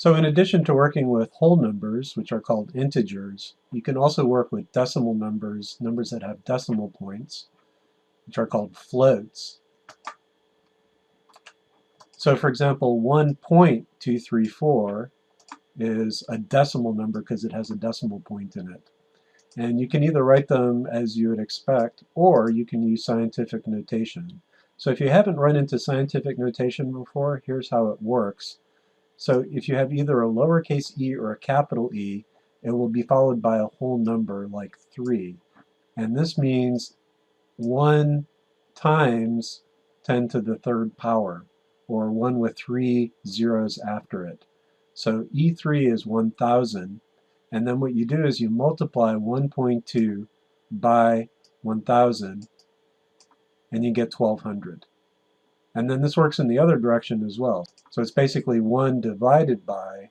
So in addition to working with whole numbers, which are called integers, you can also work with decimal numbers, numbers that have decimal points, which are called floats. So for example, 1.234 is a decimal number because it has a decimal point in it. And you can either write them as you would expect, or you can use scientific notation. So if you haven't run into scientific notation before, here's how it works. So if you have either a lowercase e or a capital E, it will be followed by a whole number like 3. And this means 1 times 10 to the third power, or 1 with 3 zeros after it. So E3 is 1,000. And then what you do is you multiply 1.2 by 1,000, and you get 1,200. And then this works in the other direction as well. So it's basically 1 divided by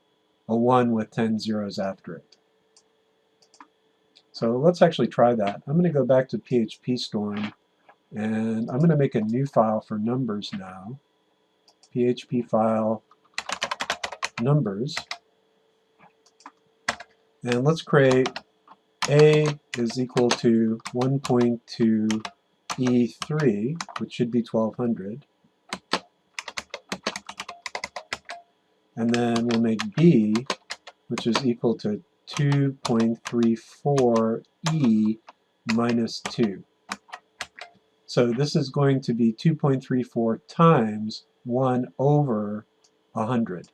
a 1 with 10 zeros after it. So let's actually try that. I'm going to go back to PHPStorm, and I'm going to make a new file for numbers now. PHP file numbers. And let's create a is equal to 1.2 E3, which should be 1,200. And then we'll make b, which is equal to 2.34 e minus 2. So this is going to be 2.34 times 1 over 100.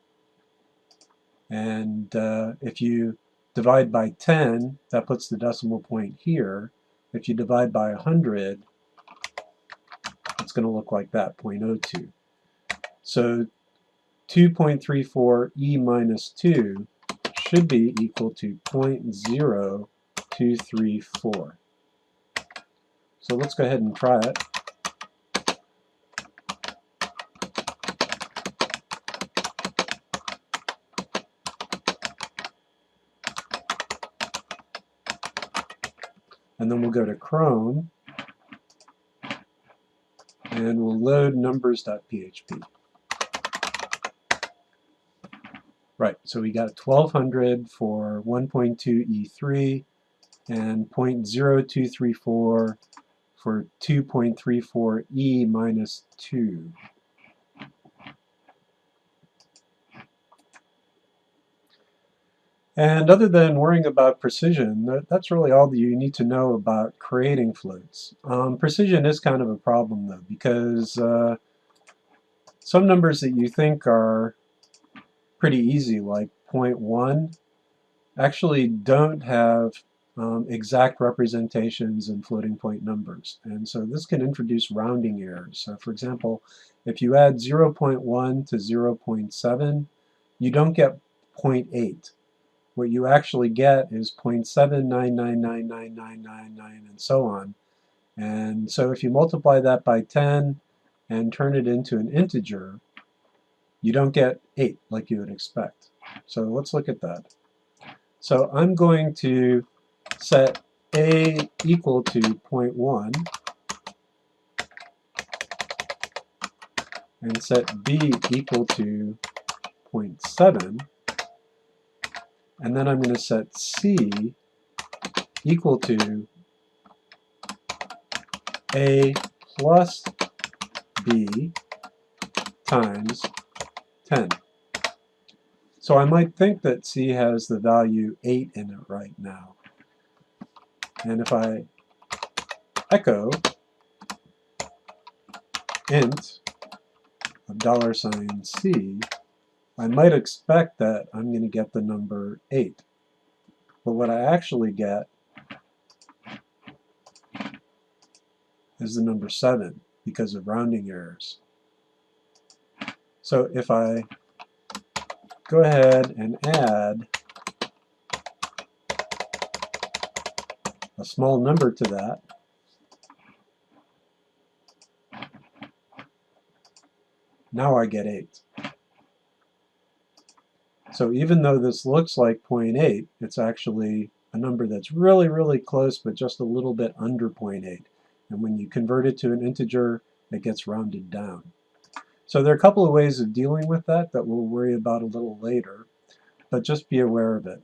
And if you divide by 10, that puts the decimal point here. If you divide by 100, it's going to look like that, 0.02. So 2.34 e minus 2 should be equal to 0.0234. So let's go ahead and try it. And then we'll go to Chrome, and we'll load numbers.php. Right, so we got 1,200 for 1.2 E3 and 0.0234 for 2.34 E minus 2. And other than worrying about precision, that's really all that you need to know about creating floats. Precision is kind of a problem though, because some numbers that you think are pretty easy, like 0.1, actually don't have exact representations in floating point numbers. And so this can introduce rounding errors. So for example, if you add 0.1 to 0.7, you don't get 0.8. What you actually get is 0.7999999 and so on. And so if you multiply that by 10 and turn it into an integer, you don't get 8 like you would expect. So let's look at that. So I'm going to set a equal to 0.1 and set b equal to 0.7, and then I'm going to set c equal to a plus b times 10. So I might think that c has the value 8 in it right now. And if I echo int of $C, I might expect that I'm going to get the number 8. But what I actually get is the number 7 because of rounding errors. So if I go ahead and add a small number to that, now I get 8. So even though this looks like 0.8, it's actually a number that's really, really close, but just a little bit under 0.8. And when you convert it to an integer, it gets rounded down. So there are a couple of ways of dealing with that we'll worry about a little later. but just be aware of it.